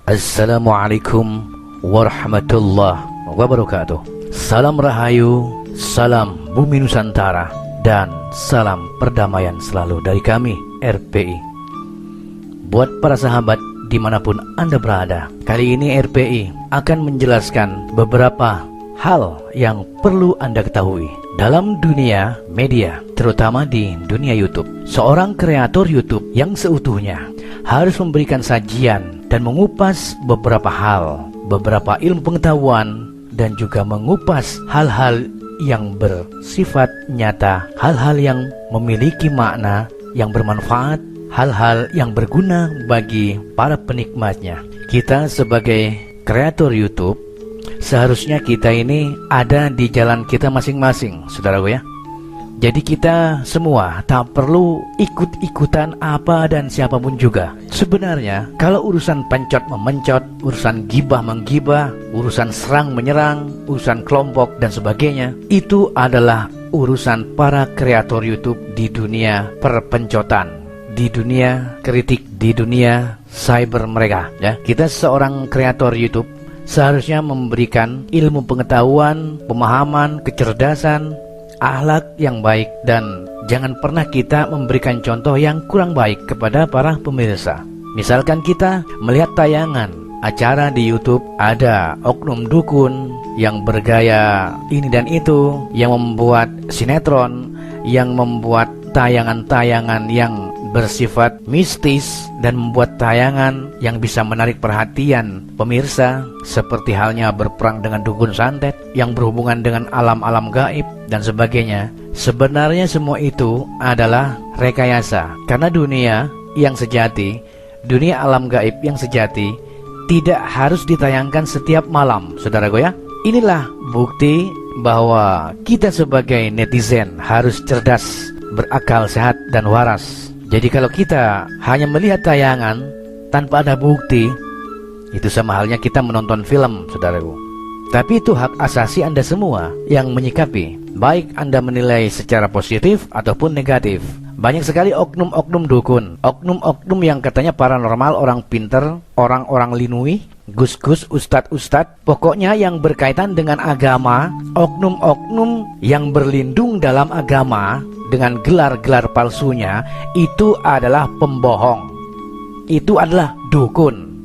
Assalamualaikum warahmatullahi wabarakatuh. Salam Rahayu, salam Bumi Nusantara, dan salam perdamaian selalu dari kami RPI. Buat para sahabat dimanapun Anda berada, kali ini RPI akan menjelaskan beberapa hal yang perlu Anda ketahui dalam dunia media, terutama di dunia YouTube. Seorang kreator YouTube yang seutuhnya harus memberikan sajian dan mengupas beberapa hal, beberapa ilmu pengetahuan, dan juga mengupas hal-hal yang bersifat nyata, hal-hal yang memiliki makna, yang bermanfaat, hal-hal yang berguna bagi para penikmatnya. Kita sebagai kreator YouTube, seharusnya kita ini ada di jalan kita masing-masing, saudaraku ya. Jadi kita semua tak perlu ikut-ikutan apa dan siapapun juga. Sebenarnya kalau urusan pencot memencot, urusan gibah menggibah, urusan serang menyerang, urusan kelompok dan sebagainya, itu adalah urusan para kreator YouTube di dunia perpencotan, di dunia kritik, di dunia cyber mereka ya. Kita seorang kreator YouTube seharusnya memberikan ilmu pengetahuan, pemahaman, kecerdasan, akhlak yang baik, dan jangan pernah kita memberikan contoh yang kurang baik kepada para pemirsa. Misalkan kita melihat tayangan acara di YouTube, ada oknum dukun yang bergaya ini dan itu, yang membuat sinetron, yang membuat tayangan-tayangan yang bersifat mistis, dan membuat tayangan yang bisa menarik perhatian pemirsa, seperti halnya berperang dengan dukun santet yang berhubungan dengan alam-alam gaib dan sebagainya. Sebenarnya semua itu adalah rekayasa, karena dunia yang sejati, dunia alam gaib yang sejati tidak harus ditayangkan setiap malam, saudaraku ya. Inilah bukti bahwa kita sebagai netizen harus cerdas, berakal sehat dan waras. Jadi kalau kita hanya melihat tayangan tanpa ada bukti, itu sama halnya kita menonton film, saudaraku. Tapi itu hak asasi Anda semua yang menyikapi, baik Anda menilai secara positif ataupun negatif. Banyak sekali oknum-oknum dukun, oknum-oknum yang katanya paranormal, orang pinter, orang-orang linui, gus-gus, ustad-ustad, pokoknya yang berkaitan dengan agama, oknum-oknum yang berlindung dalam agama dengan gelar-gelar palsunya, itu adalah pembohong, itu adalah dukun,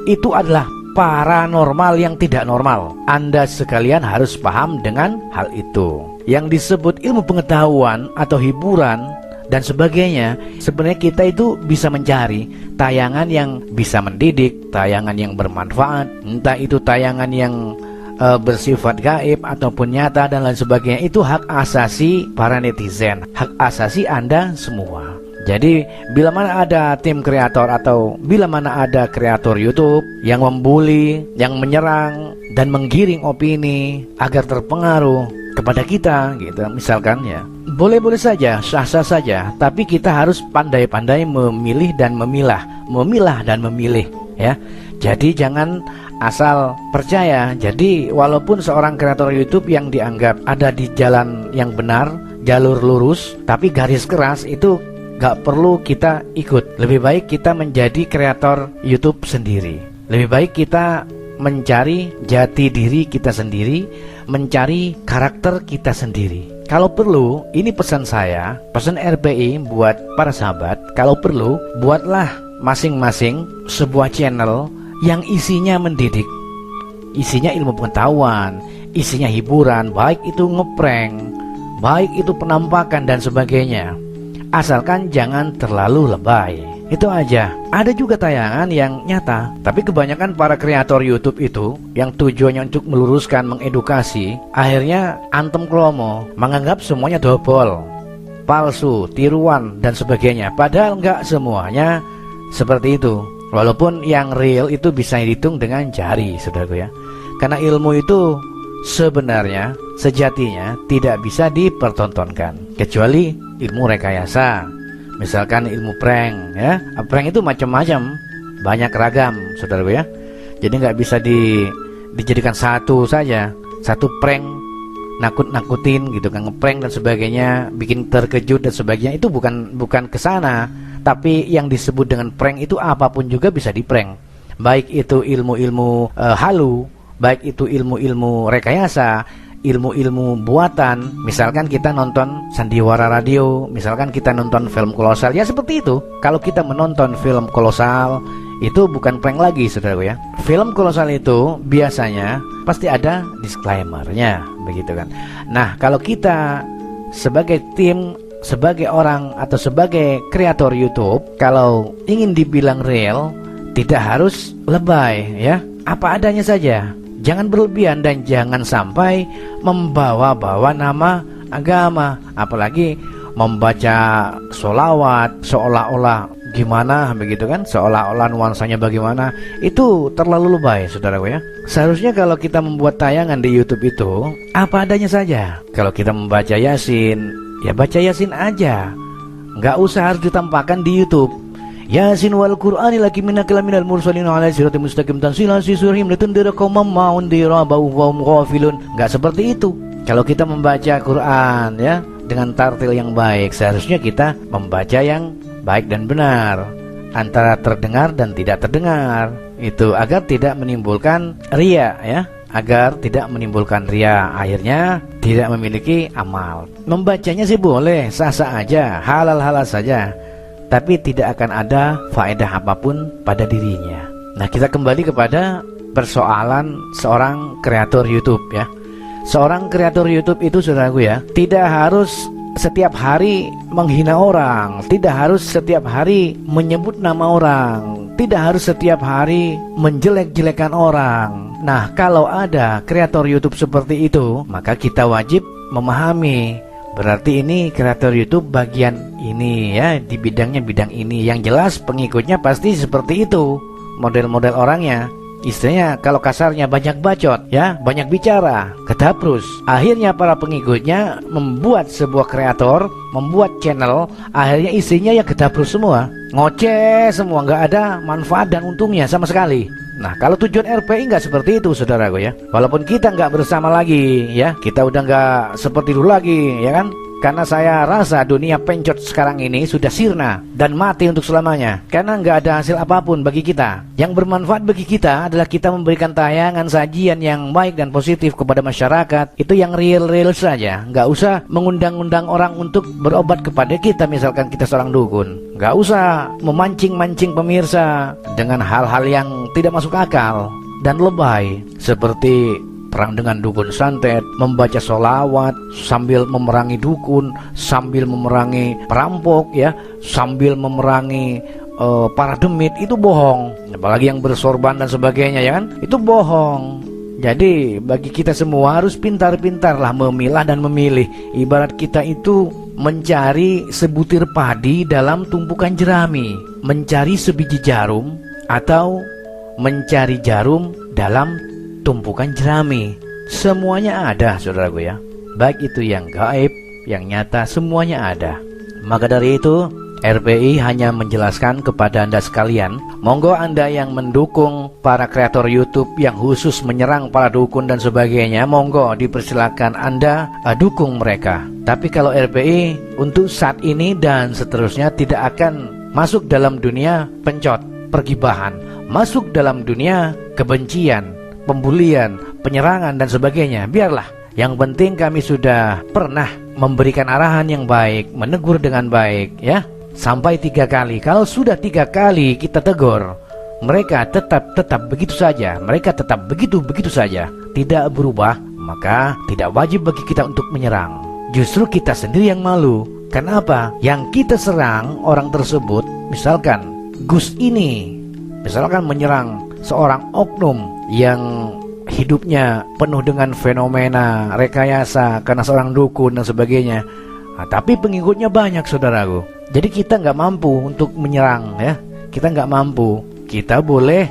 itu adalah paranormal yang tidak normal. Anda sekalian harus paham dengan hal itu. Yang disebut ilmu pengetahuan atau hiburan dan sebagainya, sebenarnya kita itu bisa mencari tayangan yang bisa mendidik, tayangan yang bermanfaat, entah itu tayangan yang bersifat gaib ataupun nyata dan lain sebagainya. Itu hak asasi para netizen, hak asasi Anda semua. Jadi bila mana ada tim kreator atau bila mana ada kreator YouTube yang membuli, yang menyerang dan menggiring opini agar terpengaruh kepada kita gitu, misalkan ya, boleh-boleh saja, sah-sah saja, tapi kita harus pandai-pandai memilih dan memilah, memilah dan memilih ya. Jadi jangan asal percaya. Jadi walaupun seorang kreator YouTube yang dianggap ada di jalan yang benar, jalur lurus, tapi garis keras, itu gak perlu kita ikut. Lebih baik kita menjadi kreator YouTube sendiri. Lebih baik kita mencari jati diri kita sendiri, mencari karakter kita sendiri. Kalau perlu, ini pesan saya, pesan RPI buat para sahabat, kalau perlu buatlah masing-masing sebuah channel yang isinya mendidik, isinya ilmu pengetahuan, isinya hiburan, baik itu ngeprank, baik itu penampakan dan sebagainya. Asalkan jangan terlalu lebay. Itu aja. Ada juga tayangan yang nyata, tapi kebanyakan para kreator YouTube itu yang tujuannya untuk meluruskan, mengedukasi, akhirnya antem klomo, menganggap semuanya dobol, palsu, tiruan dan sebagainya. Padahal enggak semuanya seperti itu. Walaupun yang real itu bisa dihitung dengan jari, saudaraku ya. Karena ilmu itu sebenarnya, sejatinya tidak bisa dipertontonkan, kecuali ilmu rekayasa. Misalkan ilmu prank ya. Prank itu macam-macam, banyak ragam, saudaraku ya. Jadi nggak bisa dijadikan satu saja, satu prank nakut-nakutin gitu kan, ngeprank dan sebagainya, bikin terkejut dan sebagainya. Itu bukan kesana. Tapi yang disebut dengan prank itu apapun juga bisa di prank. baik itu ilmu-ilmu halu, baik itu ilmu-ilmu rekayasa, ilmu-ilmu buatan. Misalkan kita nonton sandiwara radio, misalkan kita nonton film kolosal, ya seperti itu. Kalau kita menonton film kolosal, itu bukan prank lagi, saudaraku ya. Film kolosal itu biasanya pasti ada disclaimer-nya, begitu kan. Nah, kalau kita sebagai tim, sebagai orang atau sebagai kreator YouTube, kalau ingin dibilang real, tidak harus lebay ya, apa adanya saja. Jangan berlebihan dan jangan sampai membawa-bawa nama agama, apalagi membaca sholawat seolah-olah gimana begitu kan, seolah-olah nuansanya bagaimana. Itu terlalu lebay, saudaraku ya. Seharusnya kalau kita membuat tayangan di YouTube itu apa adanya saja. Kalau kita membaca Yasin, ya baca Yasin aja, nggak usah harus ditampakkan di YouTube. Yasin wal Qur'ani laki minakal minal mursalin ala siratim mustaqim tansilan sisurhim litundira qaumam ma'undira ba'uhum ghafilun. Nggak seperti itu. Kalau kita membaca Quran ya dengan tartil yang baik, seharusnya kita membaca yang baik dan benar, antara terdengar dan tidak terdengar. Itu agar tidak menimbulkan riya ya, agar tidak menimbulkan riya, akhirnya tidak memiliki amal. Membacanya sih boleh, sah-sah aja, halal-halal saja, tapi tidak akan ada faedah apapun pada dirinya. Nah, kita kembali kepada persoalan seorang kreator YouTube ya. Seorang kreator YouTube itu, saudaraku ya, tidak harus setiap hari menghina orang, tidak harus setiap hari menyebut nama orang, tidak harus setiap hari menjelek-jelekan orang. Nah, kalau ada kreator YouTube seperti itu, maka kita wajib memahami, berarti ini kreator YouTube bagian ini ya, di bidangnya bidang ini. Yang jelas pengikutnya pasti seperti itu, model-model orangnya. Istilahnya kalau kasarnya banyak bacot ya, banyak bicara, ketaprus. Akhirnya para pengikutnya membuat sebuah kreator, membuat channel, akhirnya isinya ya ketaprus semua, ngoceh semua, nggak ada manfaat dan untungnya sama sekali. Nah, kalau tujuan RPI nggak seperti itu, saudaraku ya. Walaupun kita nggak bersama lagi ya, kita udah nggak seperti dulu lagi ya kan. Karena saya rasa dunia pencot sekarang ini sudah sirna dan mati untuk selamanya. Karena nggak ada hasil apapun bagi kita. Yang bermanfaat bagi kita adalah kita memberikan tayangan sajian yang baik dan positif kepada masyarakat. Itu yang real-real saja. Nggak usah mengundang-undang orang untuk berobat kepada kita, misalkan kita seorang dukun. Nggak usah memancing-mancing pemirsa dengan hal-hal yang tidak masuk akal dan lebay, seperti perang dengan dukun santet, membaca sholawat sambil memerangi dukun, sambil memerangi perampok ya, sambil memerangi para demit. Itu bohong. Apalagi yang bersorban dan sebagainya ya kan, itu bohong. Jadi bagi kita semua harus pintar-pintarlah memilah dan memilih. Ibarat kita itu mencari sebutir padi dalam tumpukan jerami, mencari sebiji jarum atau mencari jarum dalam tumpukan jerami. Semuanya ada, saudaraku ya. Baik itu yang gaib, yang nyata, semuanya ada. Maka dari itu RPI hanya menjelaskan kepada Anda sekalian, monggo Anda yang mendukung para kreator YouTube yang khusus menyerang para dukun dan sebagainya, monggo dipersilakan Anda dukung mereka. Tapi kalau RPI untuk saat ini dan seterusnya tidak akan masuk dalam dunia pencot, pergibahan, masuk dalam dunia kebencian, pembulian, penyerangan dan sebagainya. Biarlah. Yang penting kami sudah pernah memberikan arahan yang baik, menegur dengan baik ya, sampai 3 kali. Kalau sudah 3 kali kita tegur, mereka tetap begitu saja, mereka tetap begitu saja, tidak berubah, maka tidak wajib bagi kita untuk menyerang. Justru kita sendiri yang malu. Kenapa? Yang kita serang orang tersebut, misalkan Gus ini, misalkan menyerang seorang oknum yang hidupnya penuh dengan fenomena rekayasa karena seorang dukun dan sebagainya. Nah, tapi pengikutnya banyak, saudaraku. Jadi kita nggak mampu untuk menyerang ya. Kita nggak mampu. Kita boleh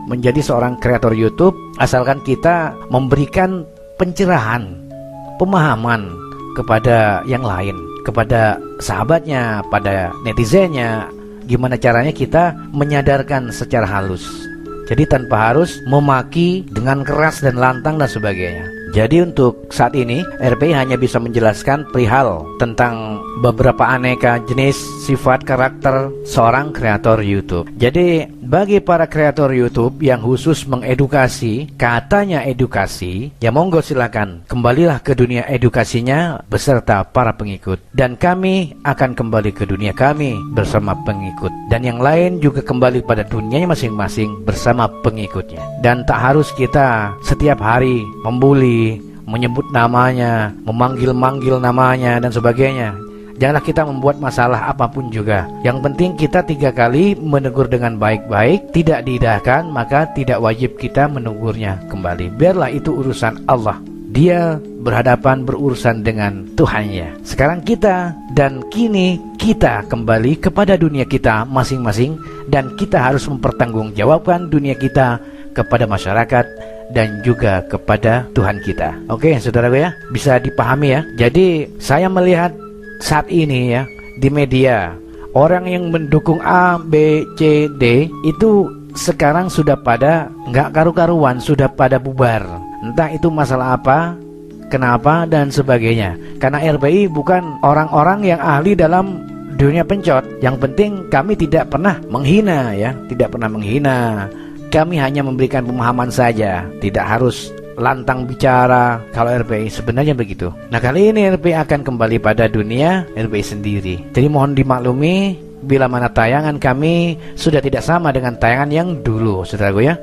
menjadi seorang kreator YouTube asalkan kita memberikan pencerahan, pemahaman kepada yang lain, kepada sahabatnya, pada netizennya. Gimana caranya kita menyadarkan secara halus. Jadi tanpa harus memaki dengan keras dan lantang dan sebagainya. Jadi untuk saat ini RPI hanya bisa menjelaskan perihal tentang beberapa aneka jenis sifat karakter seorang kreator YouTube. Jadi bagi para kreator YouTube yang khusus mengedukasi, katanya edukasi, ya monggo silakan kembalilah ke dunia edukasinya beserta para pengikut, dan kami akan kembali ke dunia kami bersama pengikut, dan yang lain juga kembali pada dunianya masing-masing bersama pengikutnya. Dan tak harus kita setiap hari membuli, menyebut namanya, memanggil-manggil namanya dan sebagainya. Janganlah kita membuat masalah apapun juga. Yang penting kita 3 kali menegur dengan baik-baik, tidak diindahkan, maka tidak wajib kita menegurnya kembali. Biarlah itu urusan Allah. Dia berhadapan berurusan dengan Tuhannya. Sekarang kita dan kini kita kembali kepada dunia kita masing-masing, dan kita harus mempertanggungjawabkan dunia kita kepada masyarakat dan juga kepada Tuhan kita. Oke, saudaraku ya, bisa dipahami ya. Jadi saya melihat saat ini ya di media, orang yang mendukung A, B, C, D itu sekarang sudah pada nggak karu-karuan, sudah pada bubar. Entah itu masalah apa, kenapa dan sebagainya. Karena RPI bukan orang-orang yang ahli dalam dunia pencot. Yang penting kami tidak pernah menghina ya, tidak pernah menghina. Kami hanya memberikan pemahaman saja, tidak harus lantang bicara kalau RPI, sebenarnya begitu. Nah, kali ini RPI akan kembali pada dunia RPI sendiri. Jadi mohon dimaklumi bila mana tayangan kami sudah tidak sama dengan tayangan yang dulu, saudaraku ya.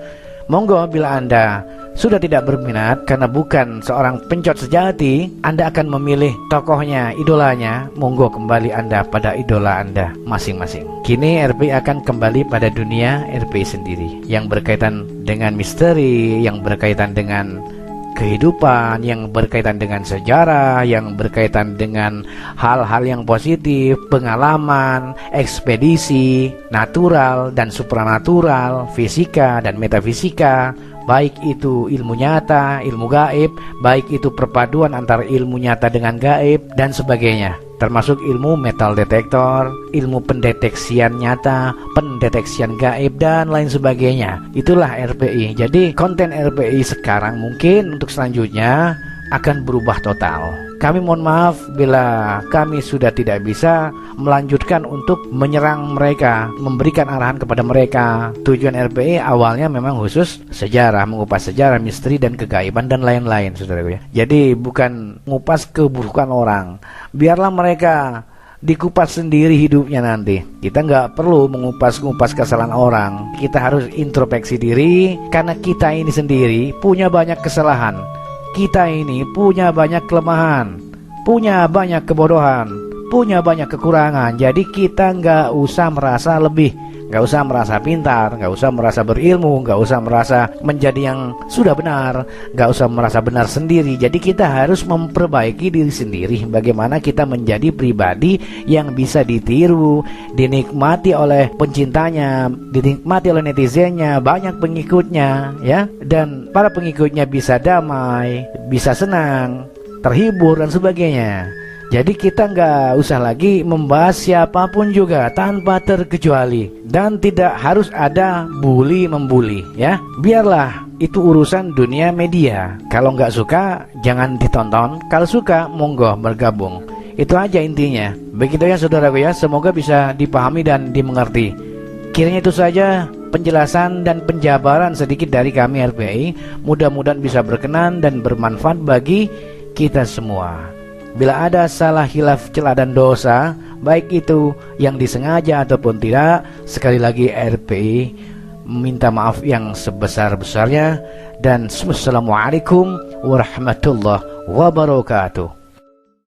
Monggo bila Anda sudah tidak berminat karena bukan seorang pencot sejati, Anda akan memilih tokohnya, idolanya, monggo kembali Anda pada idola Anda masing-masing. Kini RPI akan kembali pada dunia RPI sendiri, yang berkaitan dengan misteri, yang berkaitan dengan kehidupan, yang berkaitan dengan sejarah, yang berkaitan dengan hal-hal yang positif, pengalaman, ekspedisi, natural dan supranatural, fisika dan metafisika, baik itu ilmu nyata, ilmu gaib, baik itu perpaduan antara ilmu nyata dengan gaib dan sebagainya, termasuk ilmu metal detektor, ilmu pendeteksian nyata, pendeteksian gaib dan lain sebagainya. Itulah RPI. Jadi konten RPI sekarang mungkin untuk selanjutnya akan berubah total. Kami mohon maaf bila kami sudah tidak bisa melanjutkan untuk menyerang mereka, memberikan arahan kepada mereka. Tujuan RPI awalnya memang khusus sejarah, mengupas sejarah, misteri dan kegaiban dan lain-lain, saudaraku ya. Jadi bukan mengupas keburukan orang. Biarlah mereka dikupas sendiri hidupnya nanti. Kita nggak perlu mengupas-ngupas kesalahan orang. Kita harus introspeksi diri, karena kita ini sendiri punya banyak kesalahan. Kita ini punya banyak kelemahan, punya banyak kebodohan, punya banyak kekurangan. Jadi kita nggak usah merasa lebih, nggak usah merasa pintar, nggak usah merasa berilmu, nggak usah merasa menjadi yang sudah benar, nggak usah merasa benar sendiri. Jadi kita harus memperbaiki diri sendiri. Bagaimana kita menjadi pribadi yang bisa ditiru, dinikmati oleh pencintanya, dinikmati oleh netizennya, banyak pengikutnya ya, dan para pengikutnya bisa damai, bisa senang, terhibur dan sebagainya. Jadi kita nggak usah lagi membahas siapapun juga tanpa terkecuali, dan tidak harus ada bully membuli ya. Biarlah itu urusan dunia media. Kalau nggak suka jangan ditonton, kalau suka monggo bergabung. Itu aja intinya. Begitu ya saudaraku ya, semoga bisa dipahami dan dimengerti. Kiranya itu saja penjelasan dan penjabaran sedikit dari kami RPI. Mudah-mudahan bisa berkenan dan bermanfaat bagi kita semua. Bila ada salah, hilaf, celah dan dosa, baik itu yang disengaja ataupun tidak, sekali lagi RPI minta maaf yang sebesar-besarnya. Dan Assalamualaikum warahmatullahi wabarakatuh.